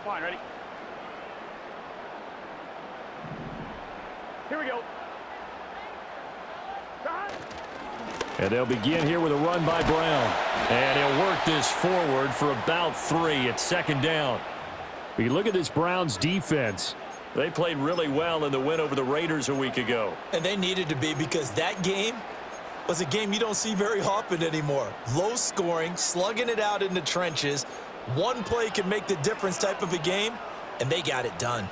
Fine, ready? Here we go. And they'll begin here with a run by Brown. And he'll work this forward for about 3. It's second down. We look at this Browns defense. They played really well in the win over the Raiders a week ago. And they needed to be, because that game was a game you don't see very often anymore. Low scoring, slugging it out in the trenches. One play can make the difference type of a game, and they got it done.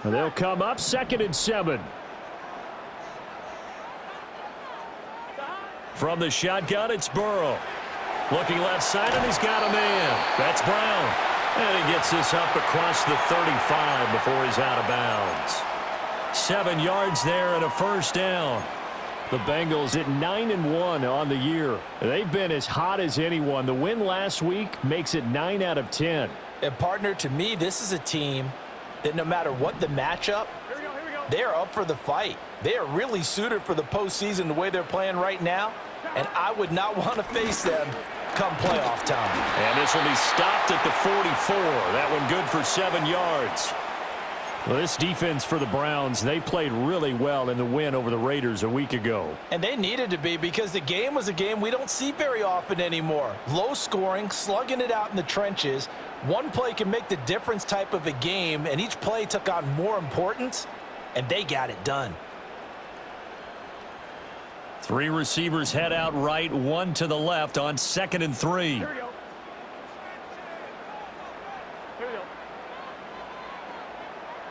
And they'll come up 2nd and 7. From the shotgun, it's Burrow. Looking left side, and he's got a man. That's Brown. And he gets this up across the 35 before he's out of bounds. 7 yards there and a first down. The Bengals at 9-1 on the year. They've been as hot as anyone. The win last week makes it 9 out of 10. And partner, to me, this is a team that no matter what the matchup, they're up for the fight. They are really suited for the postseason the way they're playing right now, and I would not want to face them come playoff time. And this will be stopped at the 44. That one good for 7 yards. Well, this defense for the Browns, they played really well in the win over the Raiders a week ago. And they needed to be, because the game was a game we don't see very often anymore. Low scoring, slugging it out in the trenches. One play can make the difference type of a game, and each play took on more importance, and they got it done. 3 receivers head out right, 1 to the left on 2nd and 3. Here we go. Here we go.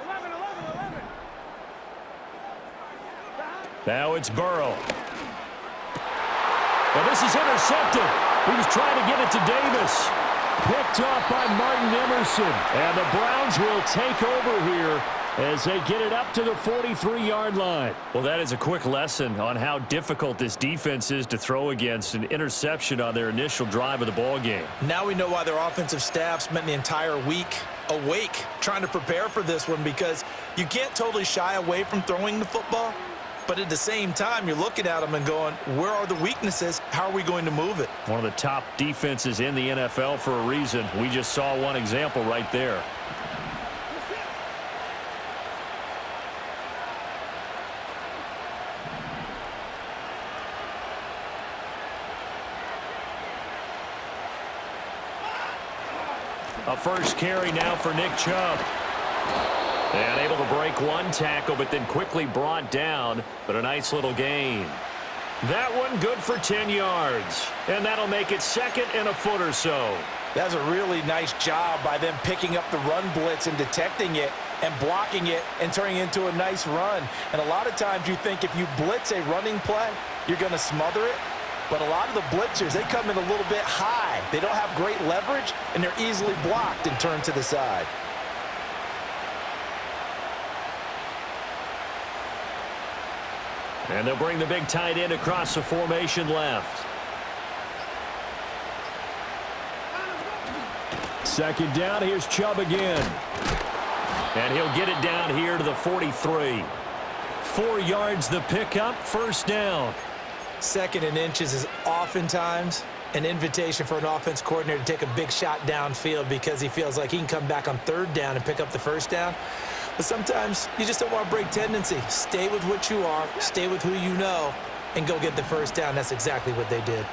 11. Now it's Burrow. Well, this is intercepted. He was trying to get it to Davis. Picked off by Martin Emerson. And the Browns will take over here as they get it up to the 43-yard line. Well, that is a quick lesson on how difficult this defense is to throw against. An interception on their initial drive of the ball game. Now we know why their offensive staff spent the entire week awake trying to prepare for this one, because you can't totally shy away from throwing the football, but at the same time you're looking at them and going, where are the weaknesses? How are we going to move it? One of the top defenses in the NFL for a reason. We just saw one example right there. A first carry now for Nick Chubb. And able to break one tackle, but then quickly brought down. But a nice little gain. That one good for 10 yards. And that'll make it 2nd and a foot or so. That's a really nice job by them picking up the run blitz and detecting it and blocking it and turning it into a nice run. And a lot of times you think if you blitz a running play, you're going to smother it. But a lot of the blitzers, they come in a little bit high. They don't have great leverage, and they're easily blocked and turned to the side. And they'll bring the big tight end across the formation left. 2nd down, here's Chubb again. And he'll get it down here to the 43. 4 yards the pickup, first down. 2nd and inches is oftentimes an invitation for an offense coordinator to take a big shot downfield because he feels like he can come back on 3rd down and pick up the first down. But sometimes you just don't want to break tendency. Stay with what you are, stay with who you know, and go get the first down. That's exactly what they did.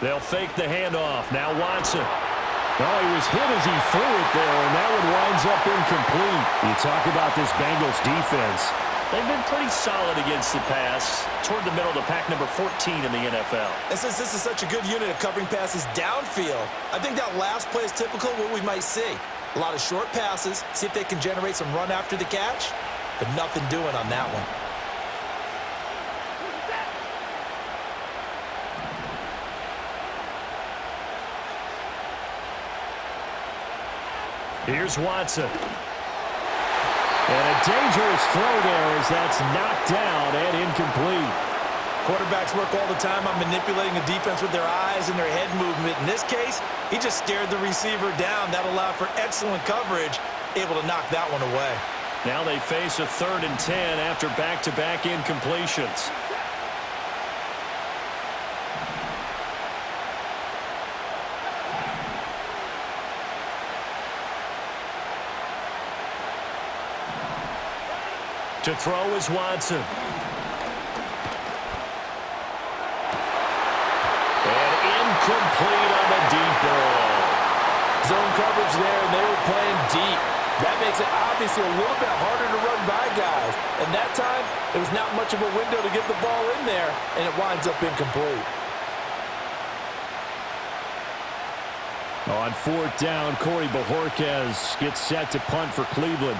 They'll fake the handoff. Now Watson. Oh, he was hit as he threw it there, and that one winds up incomplete. You talk about this Bengals defense. They've been pretty solid against the pass, toward the middle of the pack, number 14 in the NFL. And since this is such a good unit of covering passes downfield, I think that last play is typical of what we might see. A lot of short passes, see if they can generate some run after the catch, but nothing doing on that one. Here's Watson. And a dangerous throw there as that's knocked down and incomplete. Quarterbacks work all the time on manipulating the defense with their eyes and their head movement. In this case, he just stared the receiver down. That allowed for excellent coverage, able to knock that one away. Now they face a 3rd and 10 after back-to-back incompletions. To throw is Watson. And incomplete on the deep ball. Zone coverage there, and they were playing deep. That makes it obviously a little bit harder to run by guys. And that time, there was not much of a window to get the ball in there, and it winds up incomplete. On 4th down, Corey Bojorquez gets set to punt for Cleveland.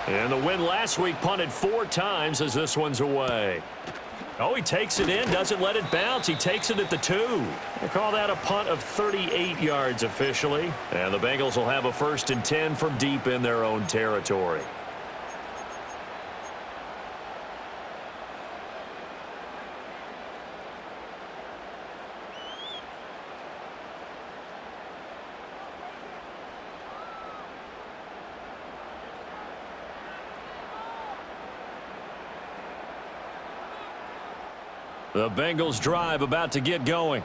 And the win last week punted 4 times as this one's away. Oh, he takes it in, doesn't let it bounce. He takes it at the 2. They call that a punt of 38 yards officially. And the Bengals will have a 1st and 10 from deep in their own territory. The Bengals drive about to get going.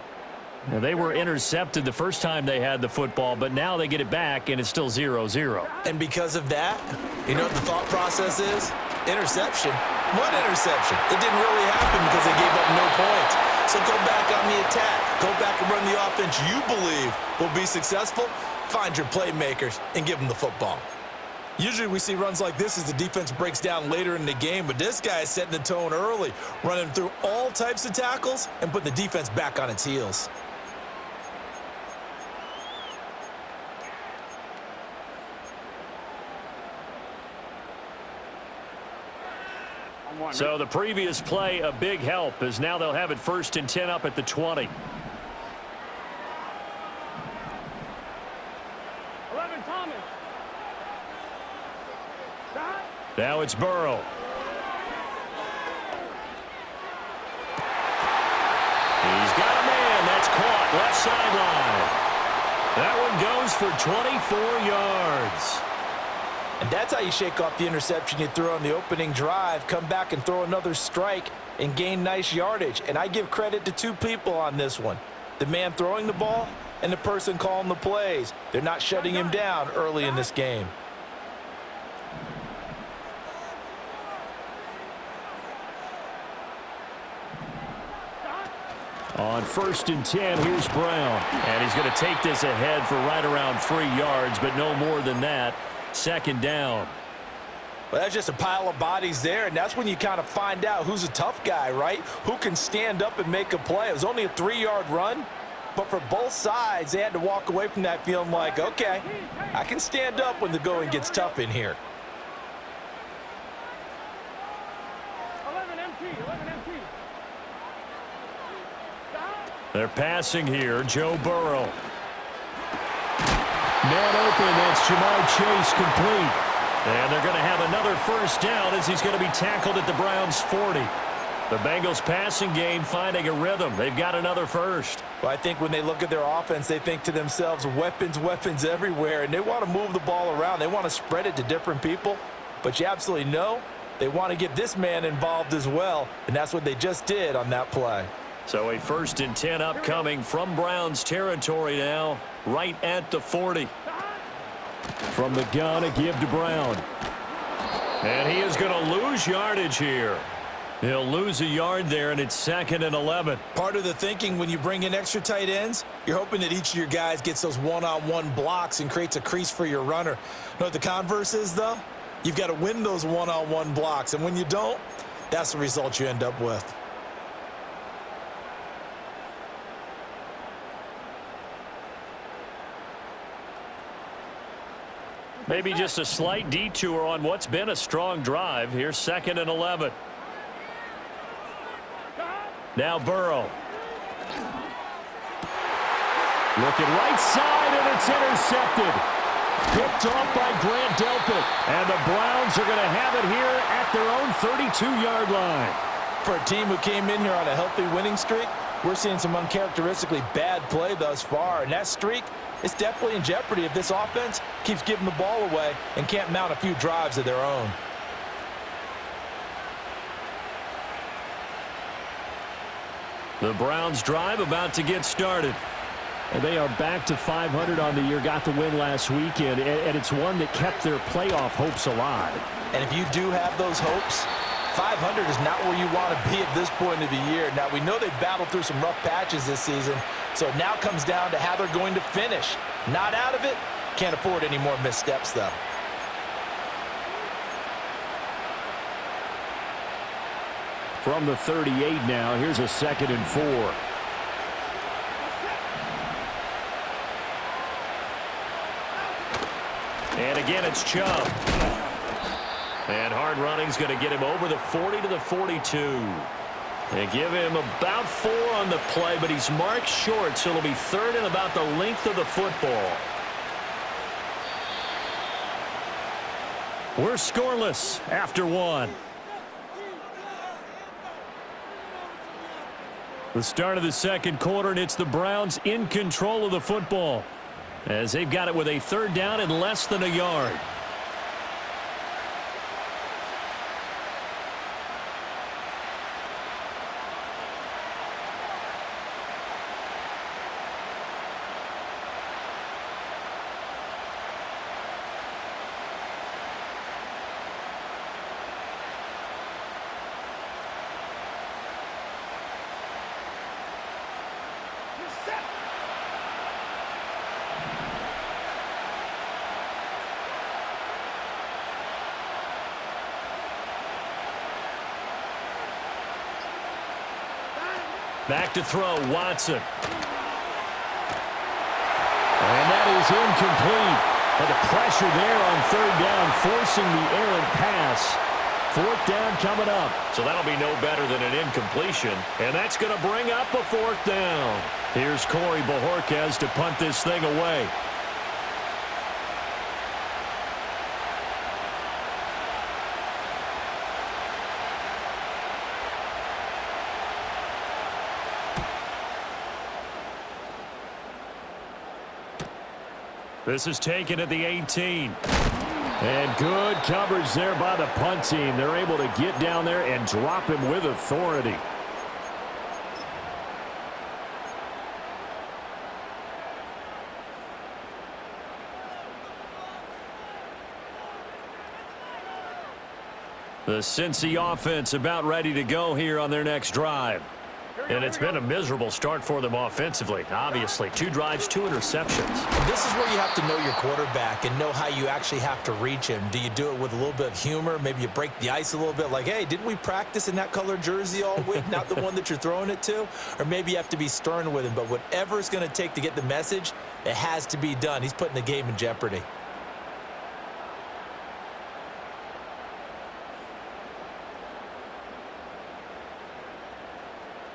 Now, they were intercepted the first time they had the football, but now they get it back, and it's still 0-0. And because of that, you know what the thought process is? Interception. What interception? It didn't really happen because they gave up no points. So go back on the attack. Go back and run the offense you believe will be successful. Find your playmakers and give them the football. Usually we see runs like this as the defense breaks down later in the game, but this guy is setting the tone early, running through all types of tackles and putting the defense back on its heels. So the previous play, a big help, as now they'll have it 1st and 10 up at the 20. 11, Thomas. Now it's Burrow. He's got a man. That's caught. Left sideline. That one goes for 24 yards. And that's how you shake off the interception you threw on the opening drive, come back and throw another strike and gain nice yardage. And I give credit to 2 people on this one. The man throwing the ball and the person calling the plays. They're not shutting him down early in this game. On 1st and 10, here's Brown. And he's going to take this ahead for right around 3 yards, but no more than that. 2nd down. Well, that's just a pile of bodies there, and that's when you kind of find out who's a tough guy, right? Who can stand up and make a play. It was only a 3-yard run, but for both sides, they had to walk away from that feeling like, okay, I can stand up when the going gets tough in here. 11 MT, 11 MT. They're passing here. Joe Burrow. Man open. That's Jamar Chase complete. And they're going to have another 1st down as he's going to be tackled at the Browns' 40. The Bengals passing game finding a rhythm. They've got another 1st. Well, I think when they look at their offense, they think to themselves, weapons, weapons everywhere, and they want to move the ball around. They want to spread it to different people, but you absolutely know they want to get this man involved as well, and that's what they just did on that play. So a 1st and 10 upcoming from Browns territory now, right at the 40. From the gun, a give to Brown. And he is going to lose yardage here. He'll lose a yard there, and it's 2nd and 11. Part of the thinking when you bring in extra tight ends, you're hoping that each of your guys gets those one-on-one blocks and creates a crease for your runner. You know what the converse is, though? You've got to win those one-on-one blocks, and when you don't, that's the result you end up with. Maybe just a slight detour on what's been a strong drive. Here's 2nd and 11. Now Burrow. Looking right side, and it's intercepted. Picked off by Grant Delpit. And the Browns are going to have it here at their own 32-yard line. For a team who came in here on a healthy winning streak, we're seeing some uncharacteristically bad play thus far, and that streak is definitely in jeopardy if this offense keeps giving the ball away and can't mount a few drives of their own. The Browns drive about to get started. And they are back to 500 on the year, got the win last weekend, and it's one that kept their playoff hopes alive. And if you do have those hopes, 500 is not where you want to be at this point of the year. Now, we know they've battled through some rough patches this season, so it now comes down to how they're going to finish. Not out of it. Can't afford any more missteps, though. From the 38 now, here's a 2nd and 4. And again, it's Chubb. And hard running's going to get him over the 40 to the 42. They give him about 4 on the play, but he's marked short, so it'll be 3rd and about the length of the football. We're scoreless after 1. The start of the 2nd quarter, and it's the Browns in control of the football, as they've got it with a 3rd down and less than a yard. Back to throw, Watson. And that is incomplete. And the pressure there on 3rd down, forcing the errant pass. 4th down coming up. So that'll be no better than an incompletion. And that's going to bring up a 4th down. Here's Corey Bojorquez to punt this thing away. This is taken at the 18. And good coverage there by the punt team. They're able to get down there and drop him with authority. The Cincy offense about ready to go here on their next drive. And it's been a miserable start for them offensively. Obviously, 2 drives, 2 interceptions. This is where you have to know your quarterback and know how you actually have to reach him. Do you do it with a little bit of humor? Maybe you break the ice a little bit like, hey, didn't we practice in that color jersey all week? Not the one that you're throwing it to? Or maybe you have to be stern with him. But whatever it's going to take to get the message, it has to be done. He's putting the game in jeopardy.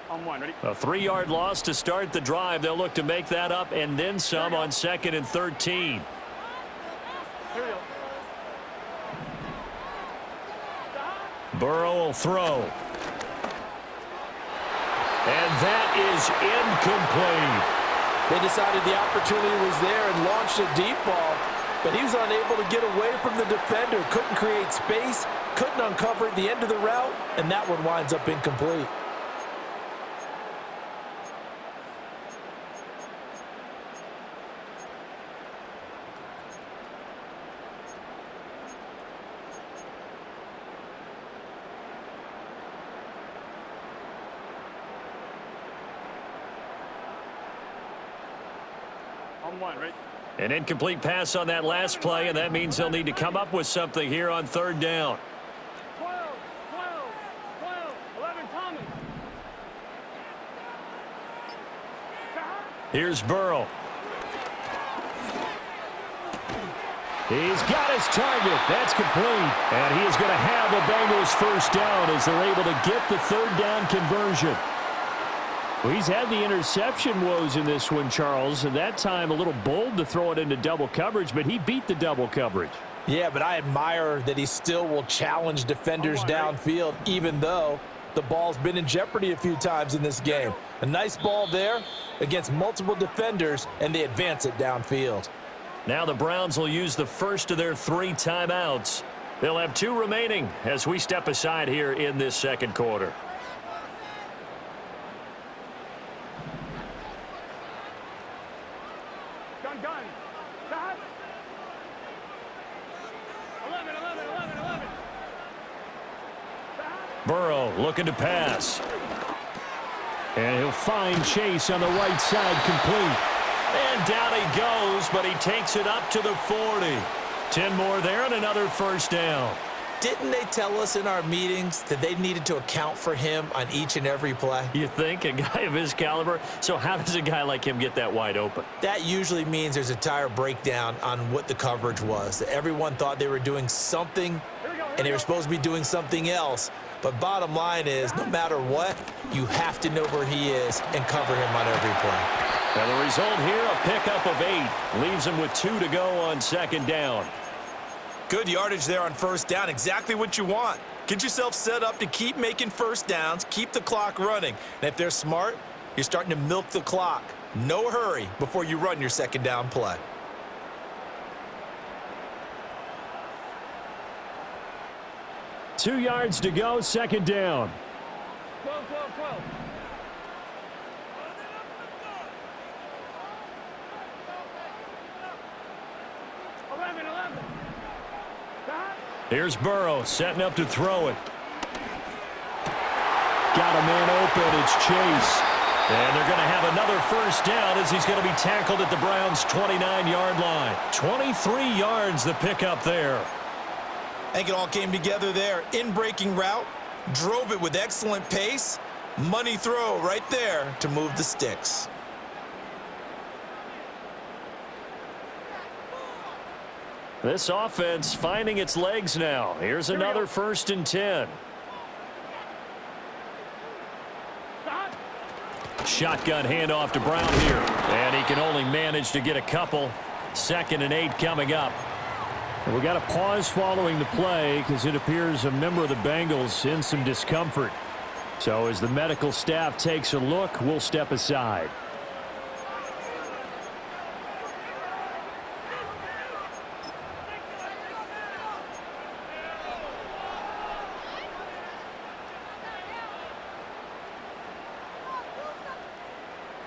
On 1, ready? A 3-yard loss to start the drive. They'll look to make that up and then some on 2nd and 13. Here we go. Burrow will throw. And that is incomplete. They decided the opportunity was there and launched a deep ball, but he was unable to get away from the defender. Couldn't create space, couldn't uncover at the end of the route, and that one winds up incomplete. On 1, ready? An incomplete pass on that last play, and that means they'll need to come up with something here on 3rd down. 12, 11, Thomas. Here's Burrow. He's got his target. That's complete. And he is going to have the Bengals 1st down as they're able to get the 3rd down conversion. Well, he's had the interception woes in this one, Charles, and that time a little bold to throw it into double coverage, but he beat the double coverage. Yeah, but I admire that he still will challenge defenders downfield, even though the ball's been in jeopardy a few times in this game. A nice ball there against multiple defenders, and they advance it downfield. Now the Browns will use the first of their 3 timeouts. They'll have 2 remaining as we step aside here in this second quarter. Gun. Stop. 11. Burrow looking to pass. And he'll find Chase on the right side, complete. And down he goes, but he takes it up to the 40. 10 more there and another first down. Didn't they tell us in our meetings that they needed to account for him on each and every play? You think? A guy of his caliber? So how does a guy like him get that wide open? That usually means there's a tire breakdown on what the coverage was. That everyone thought they were doing something, and they were supposed to be doing something else. But bottom line is, no matter what, you have to know where he is and cover him on every play. And the result here, a pickup of 8. Leaves him with 2 to go on second down. Good yardage there on first down. Exactly what you want. Get yourself set up to keep making first downs, keep the clock running. And if they're smart, you're starting to milk the clock. No hurry before you run your second down play. Two yards to go, second down. 12. 11. Stop. Here's Burrow setting up to throw it. Got a man open, it's Chase. And they're going to have another first down as he's going to be tackled at the Browns' 29-yard line. 23 yards the pickup there. I think it all came together there. In-breaking route, drove it with excellent pace. Money throw right there to move the sticks. This offense finding its legs now. Here's another 1st and 10. Stop. Shotgun handoff to Brown here. And he can only manage to get a couple. 2nd and 8 coming up. And we got a pause following the play because it appears a member of the Bengals in some discomfort. So as the medical staff takes a look, we'll step aside.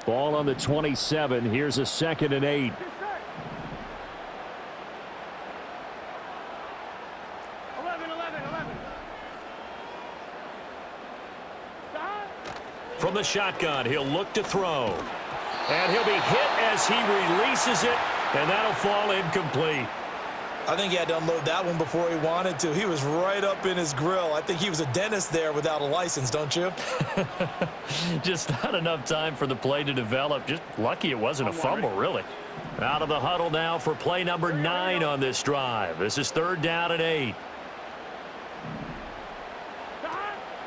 Ball on the 27. Here's a 2nd and 8. 11. Stop. From the shotgun, he'll look to throw. And he'll be hit as he releases it, and that'll fall incomplete. I think he had to unload that one before he wanted to. He was right up in his grill. I think he was a dentist there without a license, don't you? Just not enough time for the play to develop. Just lucky it wasn't a fumble, really. Out of the huddle now for play number 9 on this drive. This is 3rd down and 8.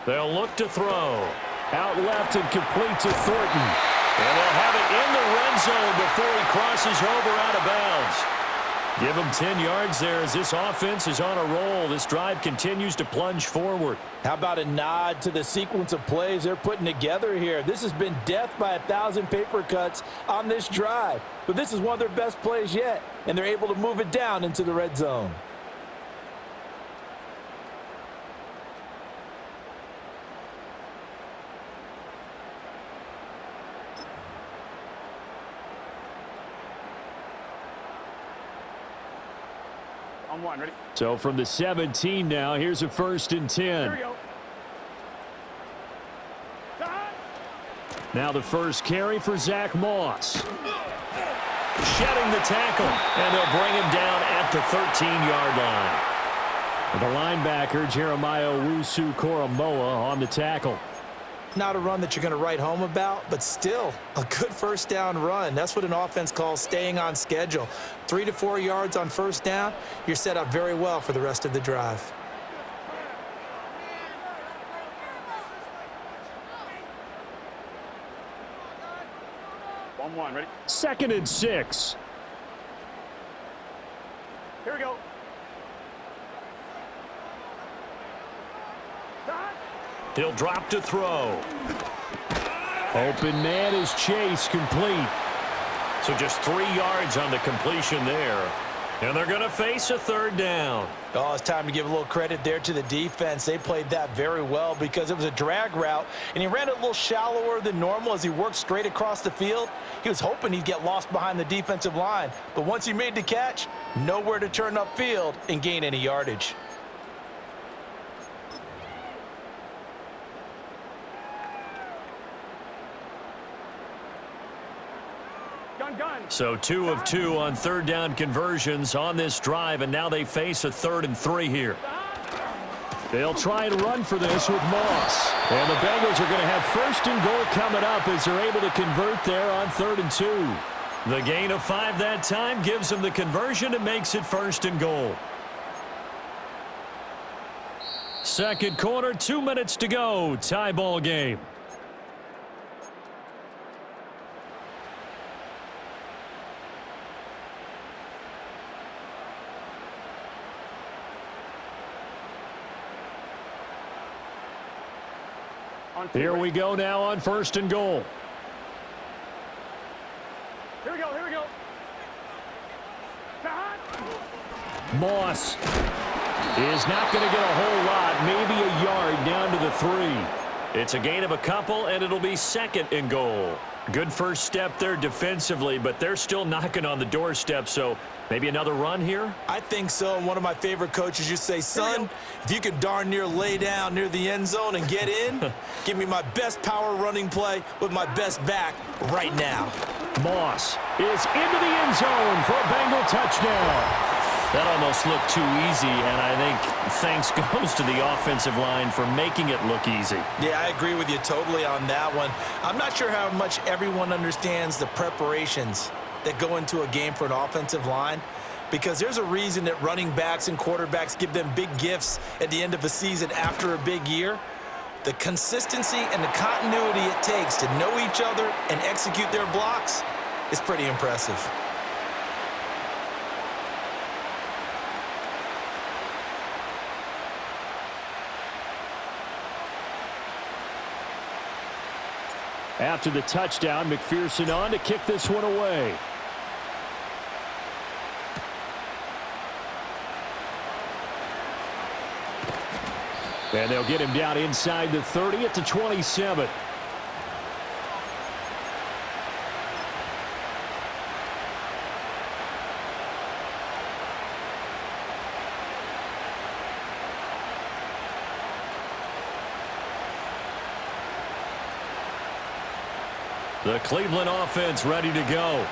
They'll look to throw. Out left and complete to Thornton. And they'll have it in the red zone before he crosses over out of bounds. Give him 10 yards there as this offense is on a roll. This drive continues to plunge forward. How about a nod to the sequence of plays they're putting together here? This has been death by 1,000 paper cuts on this drive. But this is one of their best plays yet, and they're able to move it down into the red zone. On 1, ready? So from the 17 now, here's a 1st and 10. Here we go. Stop. Now the first carry for Zach Moss. Shedding the tackle, and they'll bring him down at the 13-yard line. The linebacker, Jeremiah Owusu-Koramoah, on the tackle. Not a run that you're going to write home about, but still a good first down run. That's what an offense calls staying on schedule. 3 to 4 yards on first down, you're set up very well for the rest of the drive. On 1, ready? 2nd and 6. Here we go. Stop. He'll drop to throw. Open man is Chase, complete. So just 3 yards on the completion there. And they're going to face a third down. Oh, it's time to give a little credit there to the defense. They played that very well because it was a drag route, and he ran it a little shallower than normal as he worked straight across the field. He was hoping he'd get lost behind the defensive line, but once he made the catch, nowhere to turn upfield and gain any yardage. So 2 of 2 on third down conversions on this drive, and now they face a 3rd and 3 here. They'll try and run for this with Moss. And the Bengals are going to have 1st and goal coming up as they're able to convert there on 3rd and 2. The gain of 5 that time gives them the conversion and makes it 1st and goal. Second quarter, 2 minutes to go. Tie ball game. Here we go now on 1st and goal. Here we go, here we go. Moss is not going to get a whole lot, maybe a yard down to the 3. It's a gain of a couple, and it'll be 2nd and goal. Good first step there defensively, but they're still knocking on the doorstep, so maybe another run here? I think so. And one of my favorite coaches used to say, son, if you can darn near lay down near the end zone and get in, give me my best power running play with my best back right now. Moss is into the end zone for a Bengal touchdown. That almost looked too easy, and I think thanks goes to the offensive line for making it look easy. Yeah, I agree with you totally on that one. I'm not sure how much everyone understands the preparations that go into a game for an offensive line, because there's a reason that running backs and quarterbacks give them big gifts at the end of a season after a big year. The consistency and the continuity it takes to know each other and execute their blocks is pretty impressive. After the touchdown, McPherson on to kick this one away. And they'll get him down inside the 30 at the 27. The Cleveland offense ready to go.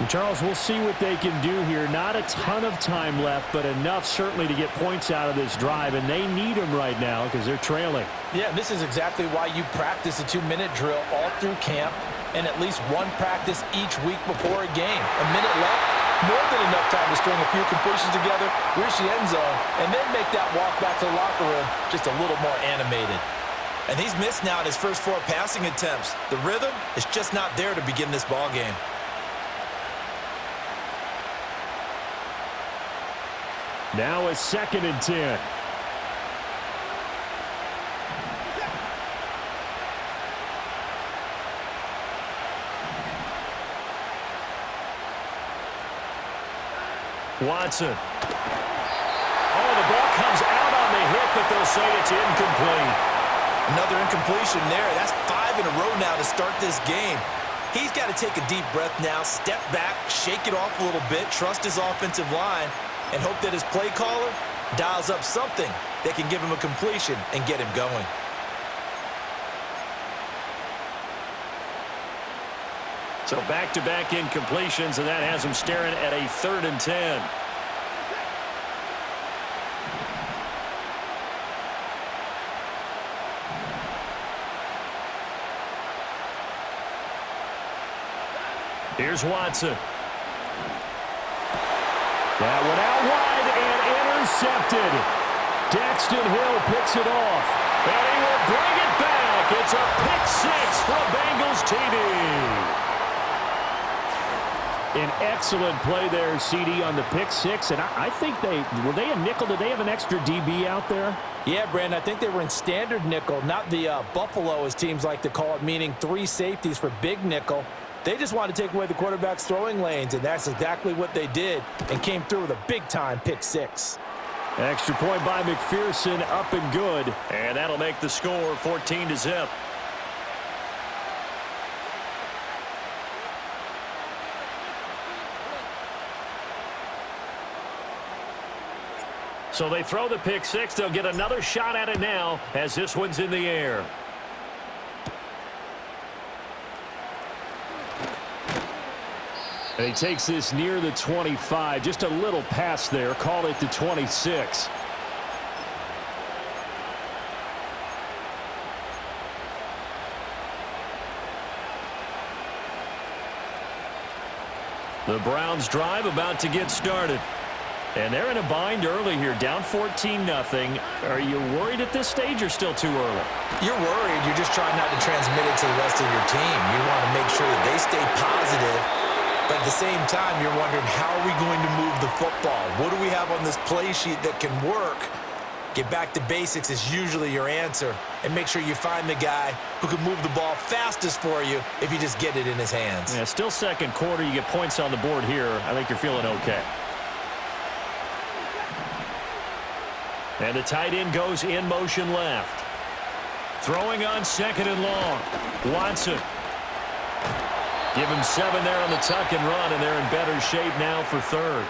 And Charles, we'll see what they can do here. Not a ton of time left, but enough certainly to get points out of this drive, and they need them right now because they're trailing. Yeah, this is exactly why you practice a 2-minute drill all through camp and at least one practice each week before a game. A minute left, more than enough time to string a few completions together, reach the end zone, and then make that walk back to the locker room just a little more animated. And he's missed now in his first 4 passing attempts. The rhythm is just not there to begin this ball game. Now a 2nd and 10. Watson. Oh, the ball comes out on the hit, but they'll say it's incomplete. Another incompletion there. That's 5 in a row now to start this game. He's got to take a deep breath now, step back, shake it off a little bit, trust his offensive line, and hope that his play caller dials up something that can give him a completion and get him going. So back-to-back incompletions, and that has him staring at a 3rd and 10. Here's Watson. That one out wide and intercepted. Daxton Hill picks it off. And he will bring it back. It's a pick 6 for a Bengals TD. An excellent play there, CD, on the pick six. And I think were they a nickel? Did they have an extra DB out there? Yeah, Brandon, I think they were in standard nickel, not the Buffalo, as teams like to call it, meaning 3 safeties for big nickel. They just wanted to take away the quarterback's throwing lanes, and that's exactly what they did and came through with a big-time pick six. Extra point by McPherson, up and good. And that'll make the score 14-0. So they throw the pick six. They'll get another shot at it now as this one's in the air. And he takes this near the 25. Just a little pass there. Call it the 26. The Browns drive about to get started. And they're in a bind early here, down 14-0. Are you worried at this stage or still too early? You're worried. You're just trying not to transmit it to the rest of your team. You want to make sure that they stay positive. But at the same time, you're wondering, how are we going to move the football? What do we have on this play sheet that can work? Get back to basics is usually your answer. And make sure you find the guy who can move the ball fastest for you if you just get it in his hands. Yeah, still second quarter. You get points on the board here. I think you're feeling okay. And the tight end goes in motion left. Throwing on second and long. Watson. Give him 7 there on the tuck and run, and they're in better shape now for third.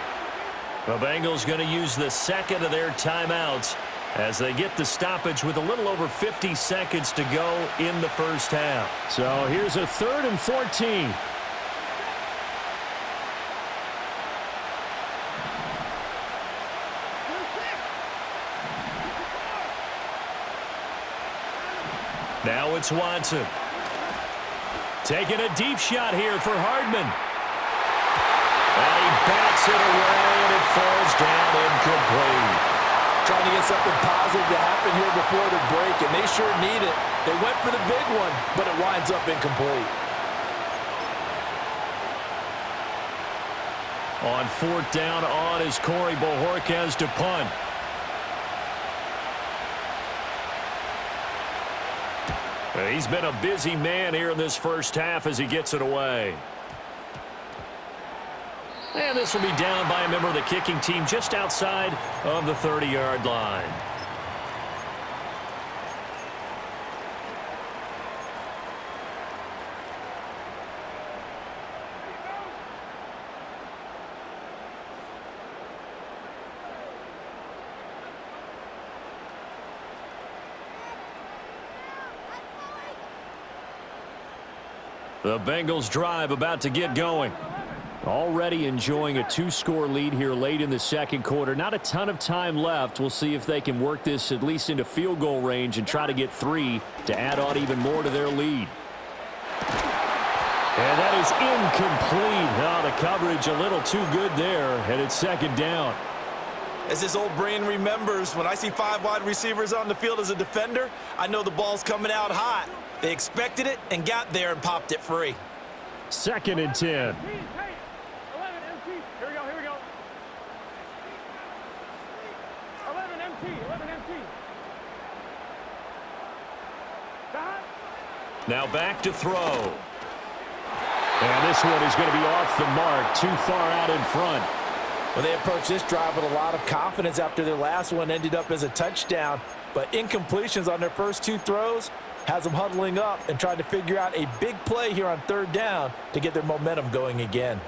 The Bengals going to use the second of their timeouts as they get the stoppage with a little over 50 seconds to go in the first half. So here's a 3rd and 14. Now it's Watson. Taking a deep shot here for Hardman. And he bats it away, and it falls down incomplete. Trying to get something positive to happen here before the break, and they sure need it. They went for the big one, but it winds up incomplete. On 4th down on is Corey Bojorquez to punt. He's been a busy man here in this first half as he gets it away. And this will be down by a member of the kicking team just outside of the 30-yard line. The Bengals drive about to get going. Already enjoying a 2-score lead here late in the second quarter. Not a ton of time left. We'll see if they can work this at least into field goal range and try to get 3 to add on even more to their lead. And that is incomplete. Oh, the coverage a little too good there, and it's 2nd down. As this old brain remembers, when I see 5 wide receivers on the field as a defender, I know the ball's coming out hot. They expected it and got there and popped it free. 2nd and 10. Hey, 11 MT. Here we go, here we go. 11 MT, 11 MT. Stop. Now back to throw. And this one is going to be off the mark, too far out in front. Well, they approached this drive with a lot of confidence after their last one ended up as a touchdown. But incompletions on their first 2 throws has them huddling up and trying to figure out a big play here on 3rd down to get their momentum going again.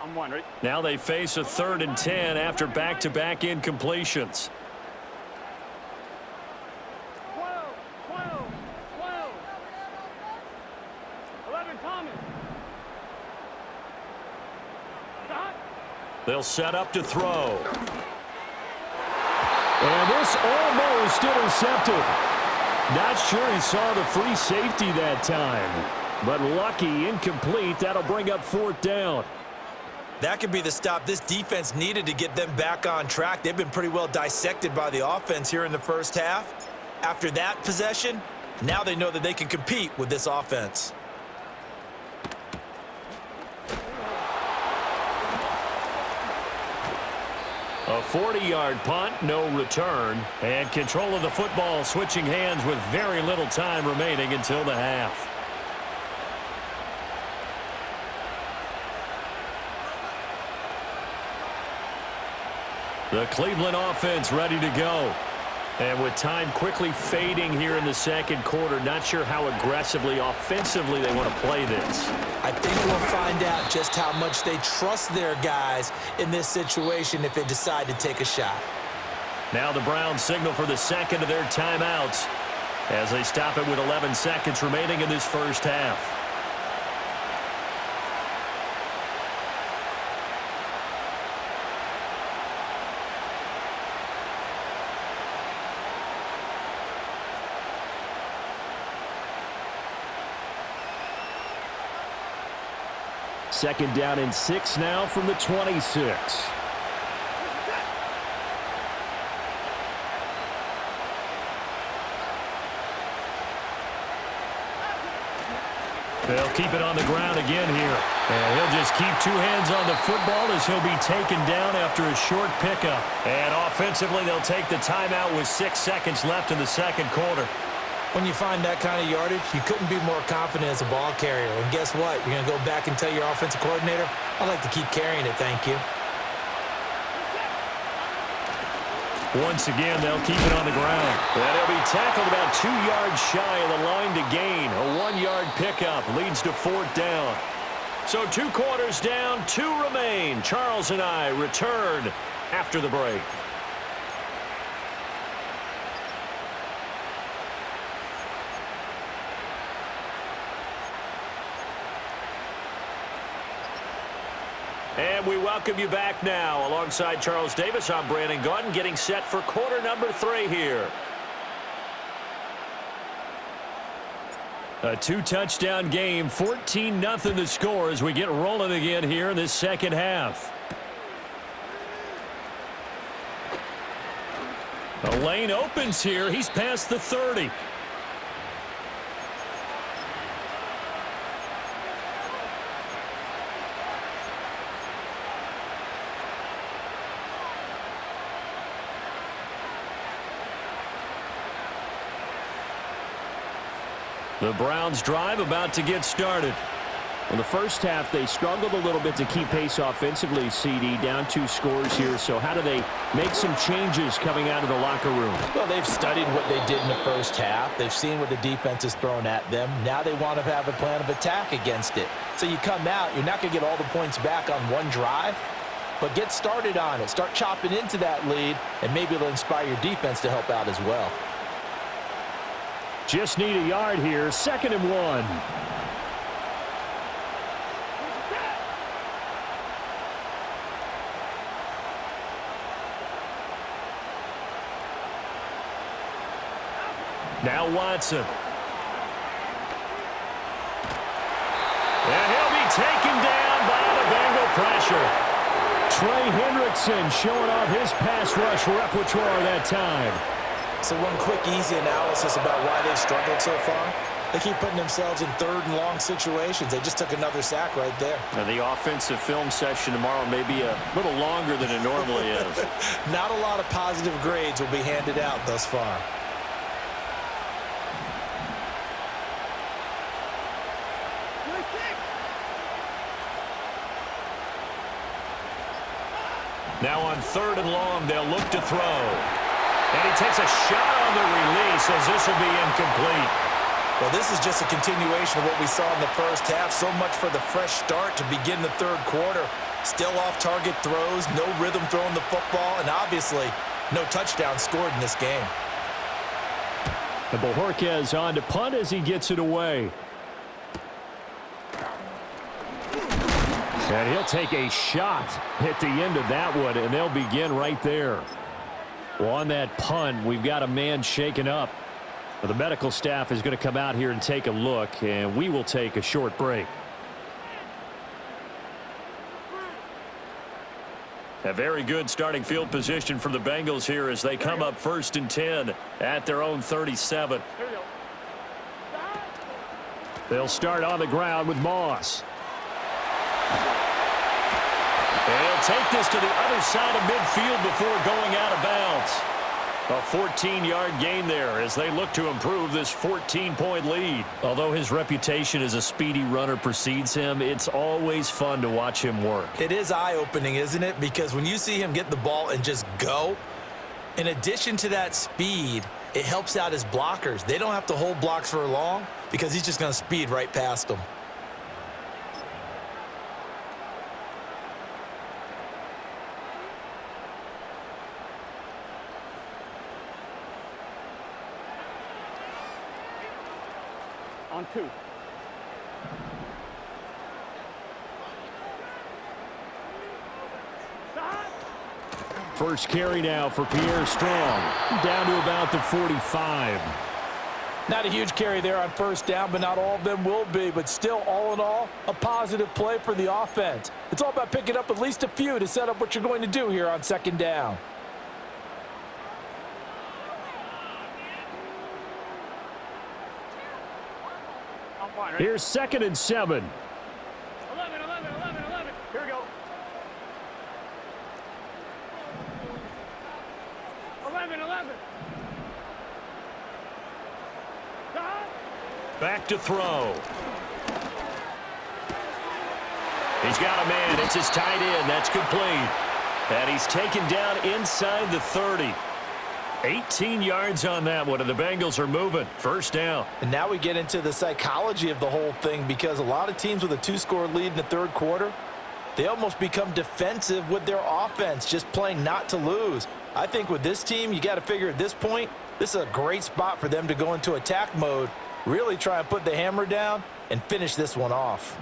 I'm 1, right? Now they face a 3rd and 10 after back-to-back incompletions. 12, 11 Thomas. Stop. They'll set up to throw. And this almost intercepted. Not sure he saw the free safety that time. But lucky, incomplete. That'll bring up 4th down. That could be the stop this defense needed to get them back on track. They've been pretty well dissected by the offense here in the first half. After that possession, now they know that they can compete with this offense. A 40-yard punt, no return. And control of the football switching hands with very little time remaining until the half. The Cleveland offense ready to go. And with time quickly fading here in the second quarter, not sure how aggressively, offensively they want to play this. I think we'll find out just how much they trust their guys in this situation if they decide to take a shot. Now the Browns signal for the second of their timeouts as they stop it with 11 seconds remaining in this first half. Second down and 6 now from the 26. They'll keep it on the ground again here. And he'll just keep 2 hands on the football as he'll be taken down after a short pickup. And offensively, they'll take the timeout with 6 seconds left in the second quarter. When you find that kind of yardage, you couldn't be more confident as a ball carrier. And guess what? You're going to go back and tell your offensive coordinator, I'd like to keep carrying it, thank you. Once again, they'll keep it on the ground. And he'll be tackled about 2 yards shy of the line to gain. A 1-yard pickup leads to 4th down. So 2 quarters down, 2 remain. Charles and I return after the break. And we welcome you back now. Alongside Charles Davis, I'm Brandon Gaudin, getting set for quarter number 3 here. A 2-touchdown game, 14-0 the score as we get rolling again here in this second half. The lane opens here. He's past the 30. The Browns drive about to get started. In the first half, they struggled a little bit to keep pace offensively, CD, down 2 scores here. So how do they make some changes coming out of the locker room? Well, they've studied what they did in the first half. They've seen what the defense has thrown at them. Now they want to have a plan of attack against it. So you come out, you're not going to get all the points back on one drive, but get started on it. Start chopping into that lead, and maybe it'll inspire your defense to help out as well. Just need a yard here. 2nd and 1. Now Watson. And he'll be taken down by the Bengal pressure. Trey Hendrickson showing off his pass rush repertoire that time. So one quick, easy analysis about why they've struggled so far. They keep putting themselves in 3rd and long situations. They just took another sack right there. And the offensive film session tomorrow may be a little longer than it normally is. Not a lot of positive grades will be handed out thus far. Now on 3rd and long, they'll look to throw. And he takes a shot on the release as this will be incomplete. Well, this is just a continuation of what we saw in the first half. So much for the fresh start to begin the 3rd quarter. Still off-target throws, no rhythm throwing the football, and obviously no touchdown scored in this game. And Bojorquez on to punt as he gets it away. And he'll take a shot at the end of that one, and they'll begin right there. Well, on that punt, we've got a man shaken up. Well, the medical staff is going to come out here and take a look, and we will take a short break. A very good starting field position for the Bengals here as they come up 1st and 10 at their own 37. Here we go. They'll start on the ground with Moss. They'll take this to the other side of midfield before going out of bounds. A 14-yard gain there as they look to improve this 14-point lead. Although his reputation as a speedy runner precedes him, it's always fun to watch him work. It is eye-opening, isn't it? Because when you see him get the ball and just go, in addition to that speed, it helps out his blockers. They don't have to hold blocks for long because he's just going to speed right past them. On 2. First carry now for Pierre Strong. Down to about the 45. Not a huge carry there on first down, but not all of them will be. But still, all in all, a positive play for the offense. It's all about picking up at least a few to set up what you're going to do here on 2nd down. On 1, right? Here's 2nd and 7. 11. Here we go. 11. Back to throw. He's got a man. It's his tight end. That's complete. And he's taken down inside the 30. 18 yards on that one, and the Bengals are moving. First down. And now we get into the psychology of the whole thing because a lot of teams with a 2-score lead in the 3rd quarter, they almost become defensive with their offense, just playing not to lose. I think with this team, you got to figure at this point, this is a great spot for them to go into attack mode, really try and put the hammer down and finish this one off.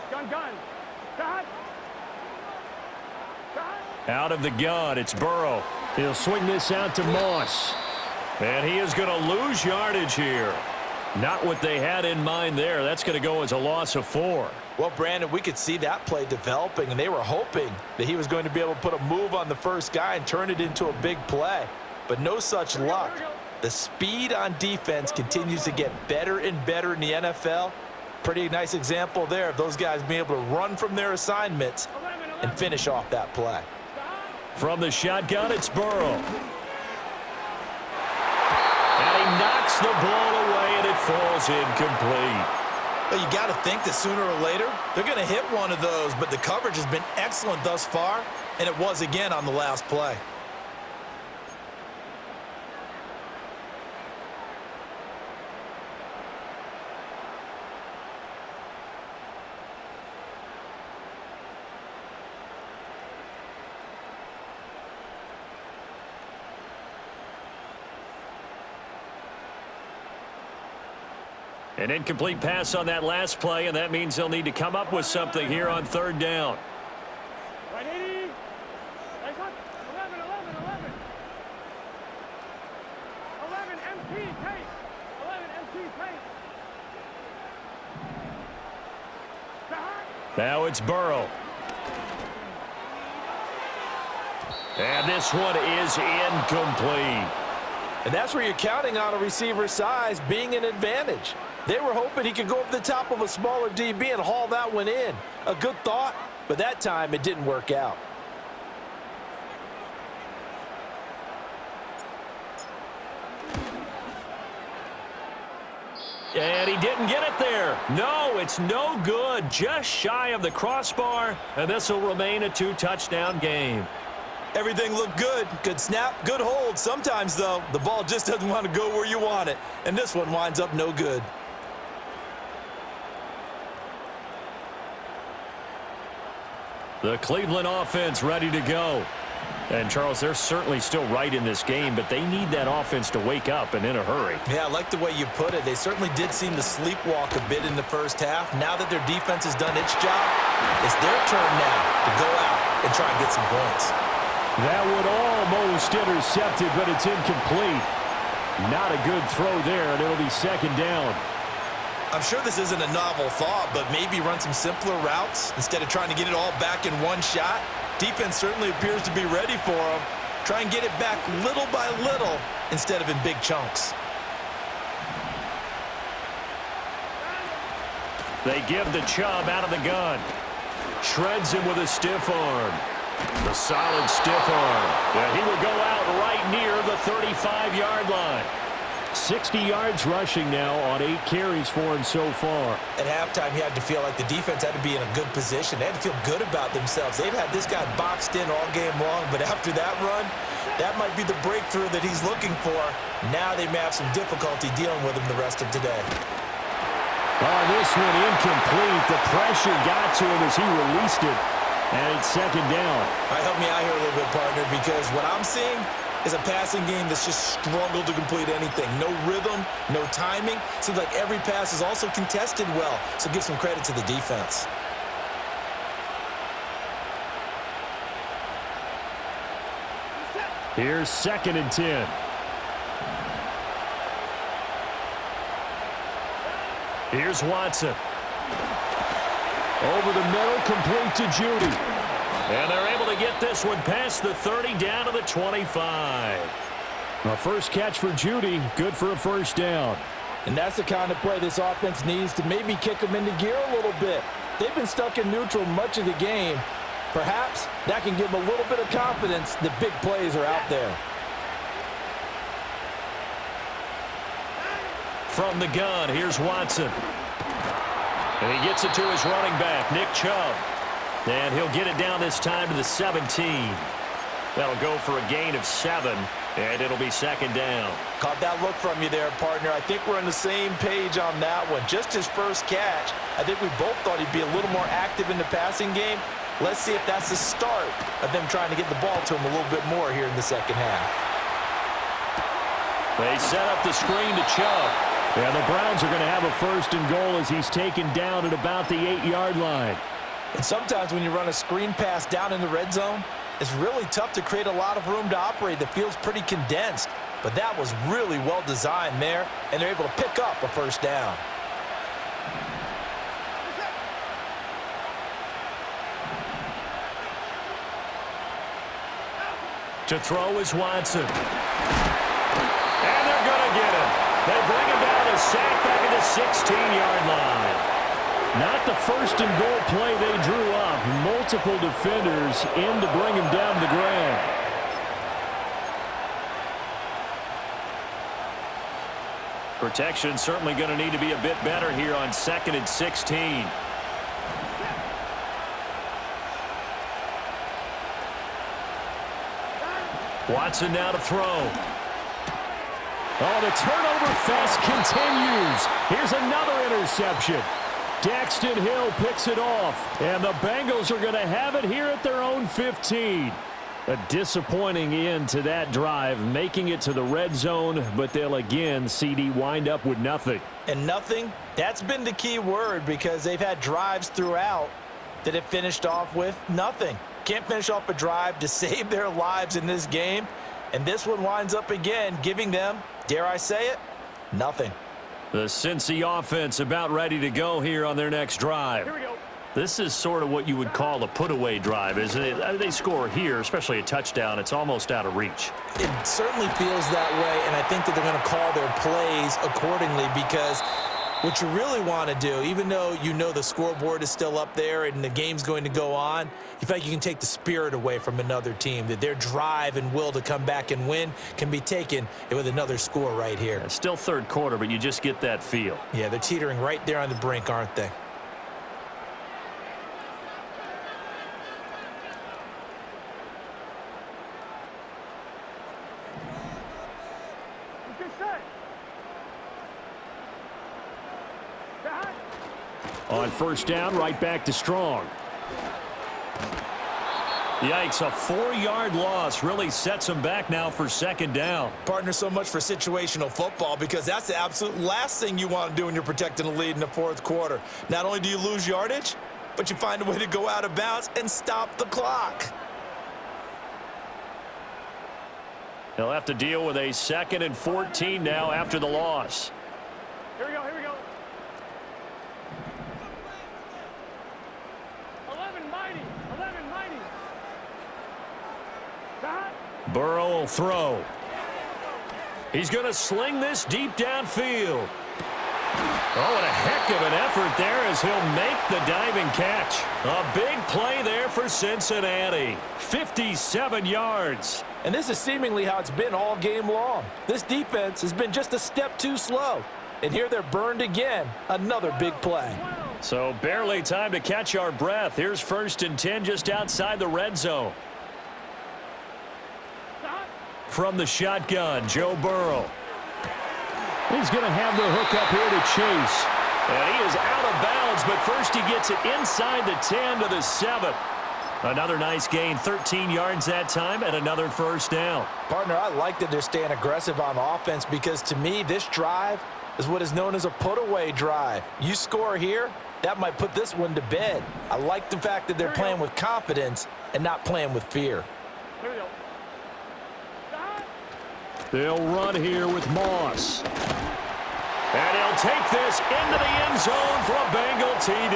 Gun. Got. Out of the gun, it's Burrow. He'll swing this out to Moss. And he is going to lose yardage here. Not what they had in mind there. That's going to go as a loss of 4. Well, Brandon, we could see that play developing, and they were hoping that he was going to be able to put a move on the first guy and turn it into a big play. But no such luck. The speed on defense continues to get better and better in the NFL. Pretty nice example there of those guys being able to run from their assignments and finish off that play. From the shotgun, it's Burrow. And he knocks the ball away, and it falls incomplete. Well, you got to think that sooner or later, they're going to hit one of those, but the coverage has been excellent thus far, and it was again on the last play. An incomplete pass on that last play, and that means they'll need to come up with something here on 3rd down. 180. Nice one. 11. 11 MT pace. 11 MT pace. Now it's Burrow. And this one is incomplete. And that's where you're counting on a receiver's size being an advantage. They were hoping he could go over the top of a smaller DB and haul that one in. A good thought, but that time it didn't work out. And he didn't get it there. No, it's no good. Just shy of the crossbar, and this will remain a 2-touchdown game. Everything looked good. Good snap, good hold. Sometimes, though, the ball just doesn't want to go where you want it. And this one winds up no good. The Cleveland offense ready to go. And, Charles, they're certainly still right in this game, but they need that offense to wake up and in a hurry. Yeah, I like the way you put it. They certainly did seem to sleepwalk a bit in the first half. Now that their defense has done its job, it's their turn now to go out and try and get some points. That one almost intercepted, but it's incomplete. Not a good throw there, and it'll be second down. I'm sure this isn't a novel thought, but maybe run some simpler routes instead of trying to get it all back in one shot. Defense certainly appears to be ready for him. Try and get it back little by little instead of in big chunks. They give the Chubb out of the gun. Shreds him with a stiff arm. The solid stiff arm. Yeah, he will go out right near the 35-yard line. 60 yards rushing now on 8 carries for him so far. At halftime, he had to feel like the defense had to be in a good position. They had to feel good about themselves. They've had this guy boxed in all game long, but after that run, that might be the breakthrough that he's looking for. Now they may have some difficulty dealing with him the rest of today. On this one, incomplete. The pressure got to him as he released it, and it's second down. All right, help me out here a little bit, partner, because what I'm seeing is a passing game that's just struggled to complete anything. No rhythm, no timing. Seems like every pass is also contested well, so give some credit to the defense. Here's 2nd and 10. Here's Watson. Over the middle, complete to Judy. And they're able to get this one past the 30 down to the 25. A first catch for Judy, good for a first down. And that's the kind of play this offense needs to maybe kick them into gear a little bit. They've been stuck in neutral much of the game. Perhaps that can give them a little bit of confidence that big plays are out there. From the gun, here's Watson. And he gets it to his running back, Nick Chubb. And he'll get it down this time to the 17. That'll go for a gain of 7, and it'll be second down. Caught that look from you there, partner. I think we're on the same page on that one. Just his first catch. I think we both thought he'd be a little more active in the passing game. Let's see if that's the start of them trying to get the ball to him a little bit more here in the second half. They set up the screen to Chubb. Yeah, the Browns are going to have a first and goal as he's taken down at about the 8-yard line. And sometimes when you run a screen pass down in the red zone, it's really tough to create a lot of room to operate. The field's pretty condensed. But that was really well designed there, and they're able to pick up a first down. To throw is Watson. And they're going to get him. They bring him down a sack back at the 16-yard line. Not the first and goal play they drew up. Multiple defenders in to bring him down to the ground. Protection certainly going to need to be a bit better here on 2nd and 16. Watson now to throw. Oh, the turnover fest continues. Here's another interception. Daxton Hill picks it off, and the Bengals are going to have it here at their own 15. A disappointing end to that drive, making it to the red zone, but they'll again, CD, wind up with nothing. And nothing, that's been the key word because they've had drives throughout that have finished off with nothing. Can't finish off a drive to save their lives in this game. And this one winds up again, giving them, dare I say it, nothing. The Cincy offense about ready to go here on their next drive. Here we go. This is sort of what you would call a put-away drive, isn't it? I mean, they score here, especially a touchdown. It's almost out of reach. It certainly feels that way, and I think that they're going to call their plays accordingly because what you really want to do, even though you know the scoreboard is still up there and the game's going to go on, you feel like you can take the spirit away from another team, that their drive and will to come back and win can be taken with another score right here. Still third quarter, but you just get that feel. Yeah, they're teetering right there on the brink, aren't they? Get set. Behind. On first down, right back to Strong. Yikes, a 4-yard loss really sets them back now for second down. Partner, so much for situational football because that's the absolute last thing you want to do when you're protecting a lead in the fourth quarter. Not only do you lose yardage, but you find a way to go out of bounds and stop the clock. He'll have to deal with a 2nd and 14 now after the loss. Here we go, here we go. 11 mighty, 11 mighty. Dot. Burrow will throw. He's going to sling this deep downfield. Oh, and a heck of an effort there as he'll make the diving catch. A big play there for Cincinnati. 57 yards. And this is seemingly how it's been all game long. This defense has been just a step too slow. And here they're burned again. Another big play. So barely time to catch our breath. Here's 1st and 10 just outside the red zone. From the shotgun, Joe Burrow. He's going to have the hook up here to Chase. And he is out of bounds, but first he gets it inside the 10 to the 7. Another nice gain, 13 yards that time, and another 1st down. Partner, I like that they're staying aggressive on offense because to me, this drive is what is known as a put-away drive. You score here, that might put this one to bed. I like the fact that they're playing with confidence and not playing with fear. Here we go. Dot. They'll run here with Moss. And he'll take this into the end zone for a Bengal TD.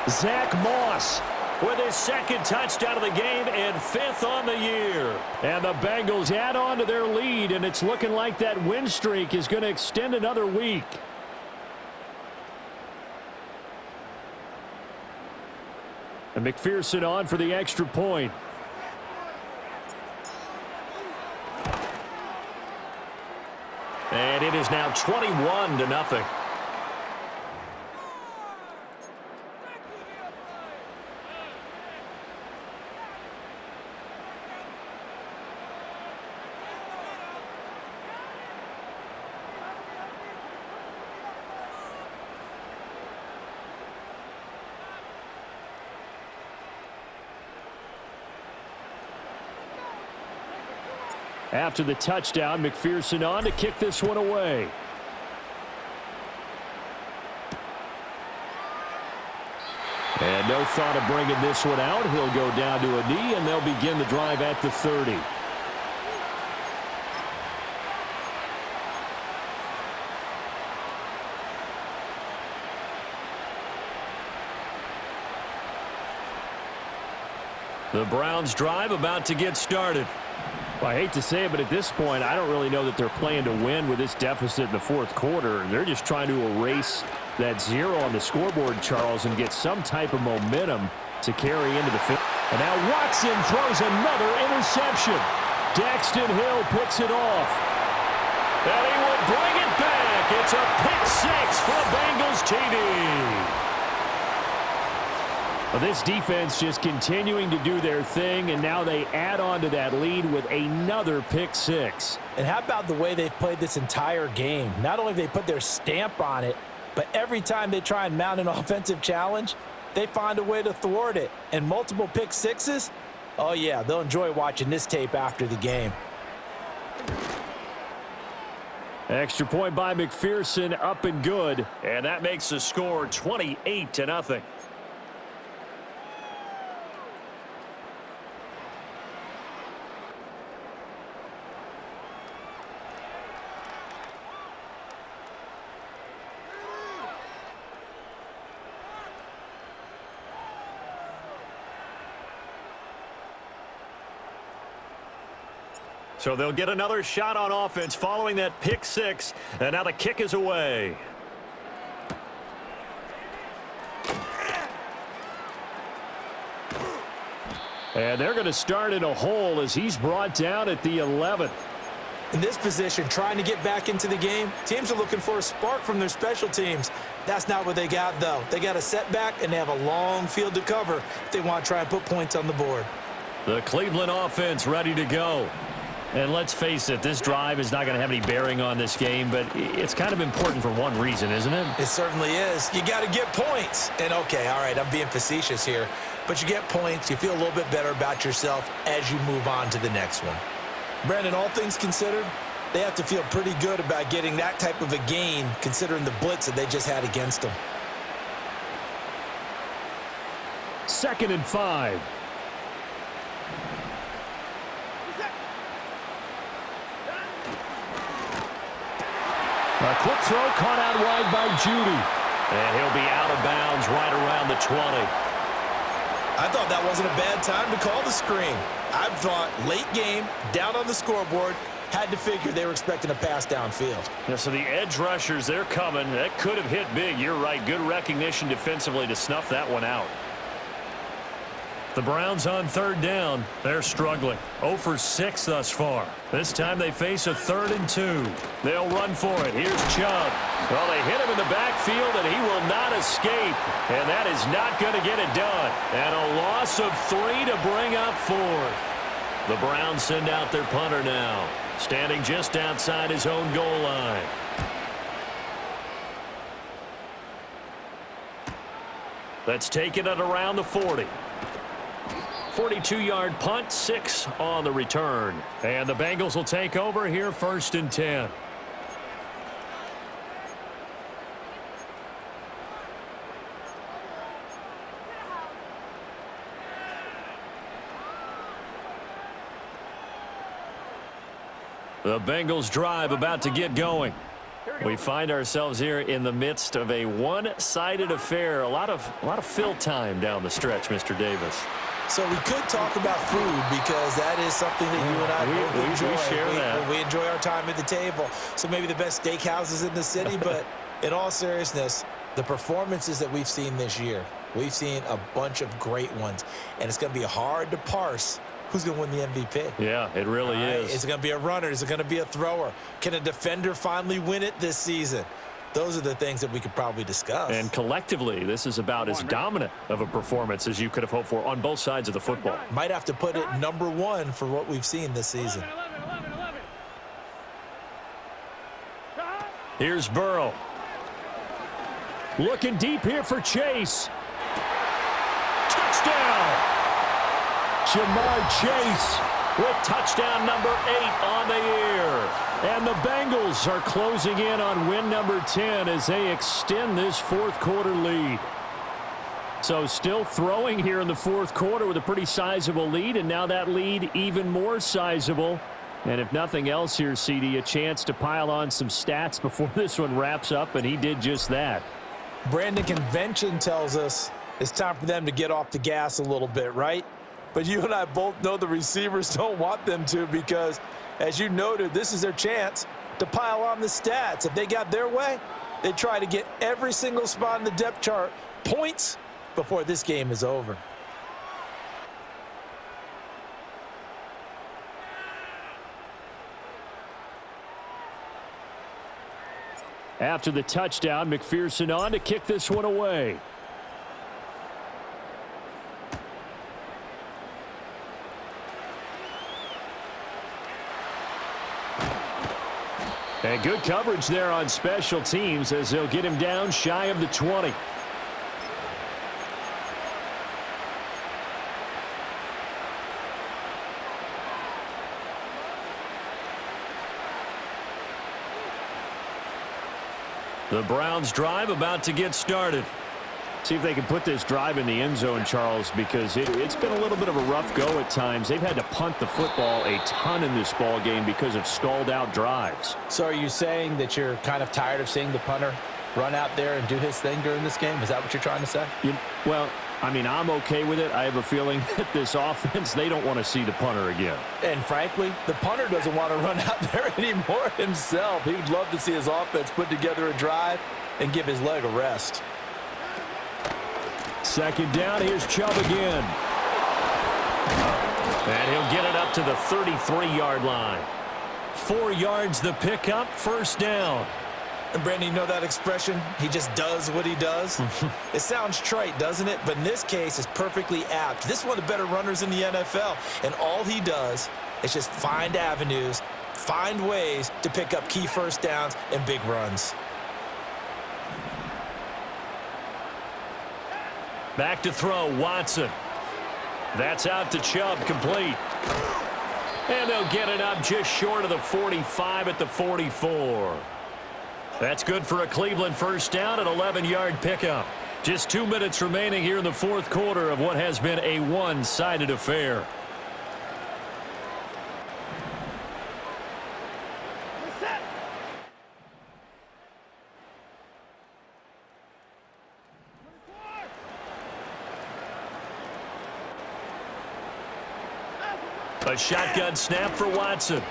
Zach Moss With his 2nd touchdown of the game and 5th on the year. And the Bengals add on to their lead, and it's looking like that win streak is going to extend another week. And McPherson on for the extra point. And it is now 21-0. After the touchdown, McPherson on to kick this one away. And no thought of bringing this one out. He'll go down to a knee, and they'll begin the drive at the 30. The Browns drive about to get started. Well, I hate to say it, but at this point, I don't really know that they're playing to win with this deficit in the 4th quarter. They're just trying to erase that 0 on the scoreboard, Charles, and get some type of momentum to carry into the 5th. And now Watson throws another interception. Daxton Hill picks it off. And he will bring it back. It's a pick 6 for the Bengals TD. Well, this defense just continuing to do their thing, and now they add on to that lead with another pick 6. And how about the way they've played this entire game? Not only have they put their stamp on it, but every time they try and mount an offensive challenge, they find a way to thwart it. And multiple pick 6s, oh yeah, they'll enjoy watching this tape after the game. Extra point by McPherson, up and good. And that makes the score 28-0. So they'll get another shot on offense following that pick 6. And now the kick is away. And they're going to start in a hole as he's brought down at the 11. In this position, trying to get back into the game, teams are looking for a spark from their special teams. That's not what they got, though. They got a setback, and they have a long field to cover if they want to try and put points on the board. The Cleveland offense ready to go. And let's face it, this drive is not going to have any bearing on this game, but it's kind of important for one reason, isn't it? It certainly is. You got to get points. And, okay, all right, I'm being facetious here. But you get points, you feel a little bit better about yourself as you move on to the next one. Brandon, all things considered, they have to feel pretty good about getting that type of a gain considering the blitz that they just had against them. 2nd and 5. A quick throw caught out wide by Judy. And he'll be out of bounds right around the 20. I thought that wasn't a bad time to call the screen. I thought late game, down on the scoreboard, had to figure they were expecting a pass downfield. Yeah, so the edge rushers, they're coming. That could have hit big. You're right. Good recognition defensively to snuff that one out. The Browns on third down. They're struggling. 0 for 6 thus far. This time they face a 3rd and 2. They'll run for it. Here's Chubb. Well, they hit him in the backfield, and he will not escape. And that is not going to get it done. And a loss of 3 to bring up 4th. The Browns send out their punter now, standing just outside his own goal line. Let's take it at around the 40. 42-yard punt, 6 on the return. And the Bengals will take over here, 1st and 10. The Bengals drive about to get going. We find ourselves here in the midst of a one-sided affair. A lot of fill time down the stretch, Mr. Davis. So we could talk about food because that is something that you and I both enjoy. We share that. We enjoy our time at the table. So maybe the best steakhouses in the city, but in all seriousness, the performances that we've seen this year, we've seen a bunch of great ones, and it's going to be hard to parse who's going to win the MVP. Yeah, it really is. Is it going to be a runner? Is it going to be a thrower? Can a defender finally win it this season? Those are the things that we could probably discuss. And collectively, this is about as dominant of a performance as you could have hoped for on both sides of the football. Might have to put it number 1 for what we've seen this season. 11. Here's Burrow. Looking deep here for Chase. Touchdown! Jamar Chase with touchdown number 8 on the year. And the Bengals are closing in on win number 10 as they extend this 4th quarter lead. So still throwing here in the 4th quarter with a pretty sizable lead, and now that lead even more sizable. And if nothing else here, CD, a chance to pile on some stats before this one wraps up, and he did just that. Brandon, convention tells us it's time for them to get off the gas a little bit, right? But you and I both know the receivers don't want them to because, as you noted, this is their chance to pile on the stats. If they got their way, they try to get every single spot in the depth chart points before this game is over. After the touchdown, McPherson on to kick this one away. And good coverage there on special teams as they'll get him down shy of the 20. The Browns drive about to get started. See if they can put this drive in the end zone, Charles, because it's been a little bit of a rough go at times. They've had to punt the football a ton in this ball game because of stalled-out drives. So are you saying that you're kind of tired of seeing the punter run out there and do his thing during this game? Is that what you're trying to say? Well, I mean, I'm okay with it. I have a feeling that this offense, they don't want to see the punter again. And frankly, the punter doesn't want to run out there anymore himself. He would love to see his offense put together a drive and give his leg a rest. 2nd down, here's Chubb again. And he'll get it up to the 33-yard line. 4 yards the pickup, 1st down. And Brandon, you know that expression? He just does what he does? It sounds trite, doesn't it? But in this case, it's perfectly apt. This is one of the better runners in the NFL. And all he does is just find avenues, find ways to pick up key 1st downs and big runs. Back to throw, Watson. That's out to Chubb, complete. And they'll get it up just short of the 45 at the 44. That's good for a Cleveland 1st down, an 11-yard pickup. Just 2 minutes remaining here in the 4th quarter of what has been a one-sided affair. A shotgun snap for Watson.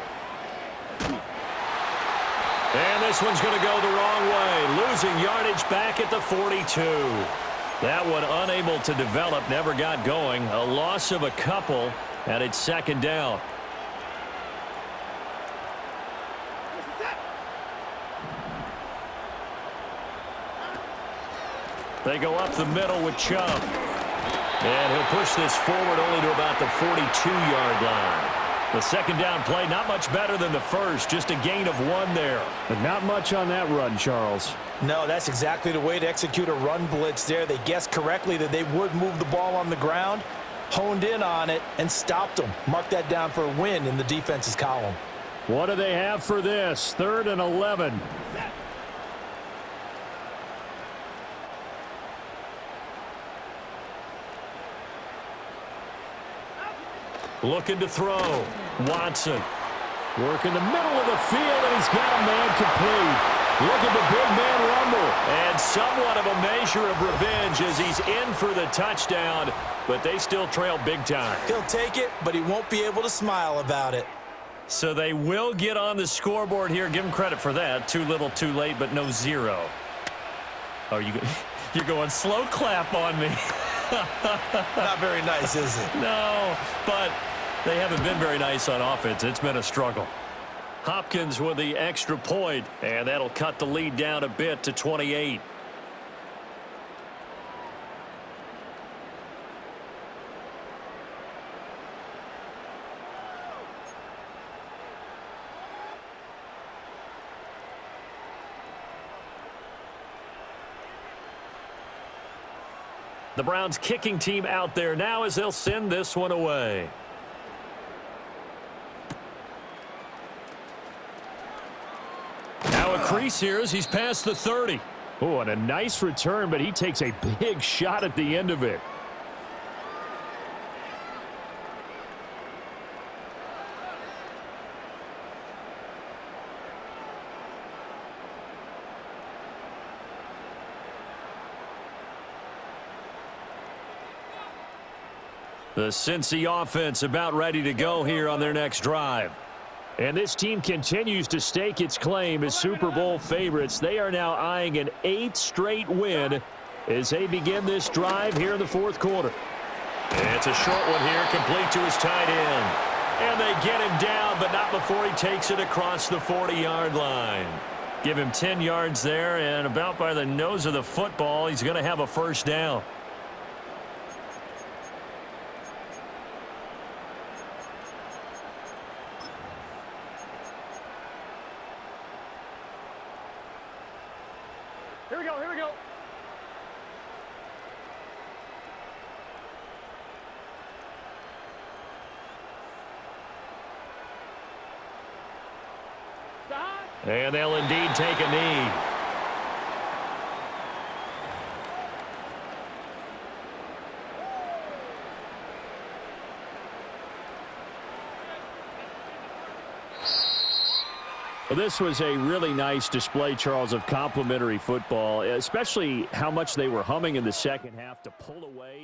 And this one's going to go the wrong way, losing yardage back at the 42. That one unable to develop, never got going. A loss of a couple, and it's second down. They go up the middle with Chubb. And he'll push this forward only to about the 42-yard line. The second down play, not much better than the first, just a gain of 1 there. But not much on that run, Charles. No, that's exactly the way to execute a run blitz there. They guessed correctly that they would move the ball on the ground, honed in on it, and stopped them. Mark that down for a win in the defense's column. What do they have for this? 3rd and 11. Looking to throw. Watson. Work in the middle of the field, and he's got a man complete. Look at the big man rumble. And somewhat of a measure of revenge as he's in for the touchdown, but they still trail big time. He'll take it, but he won't be able to smile about it. So they will get on the scoreboard here. Give him credit for that. Too little, too late, but no 0. Oh, you're going slow clap on me. Not very nice, is it? No, but they haven't been very nice on offense. It's been a struggle. Hopkins with the extra point, and that'll cut the lead down a bit to 28. The Browns kicking team out there now as they'll send this one away. Now a crease here as he's past the 30. Oh, and a nice return, but he takes a big shot at the end of it. The Cincy offense about ready to go here on their next drive. And this team continues to stake its claim as Super Bowl favorites. They are now eyeing an 8th straight win as they begin this drive here in the 4th quarter. It's a short one here, complete to his tight end. And they get him down, but not before he takes it across the 40-yard line. Give him 10 yards there, and about by the nose of the football, he's going to have a first down. Here we go, here we go. And they'll indeed take a knee. Well, this was a really nice display, Charles, of complimentary football, especially how much they were humming in the second half to pull away.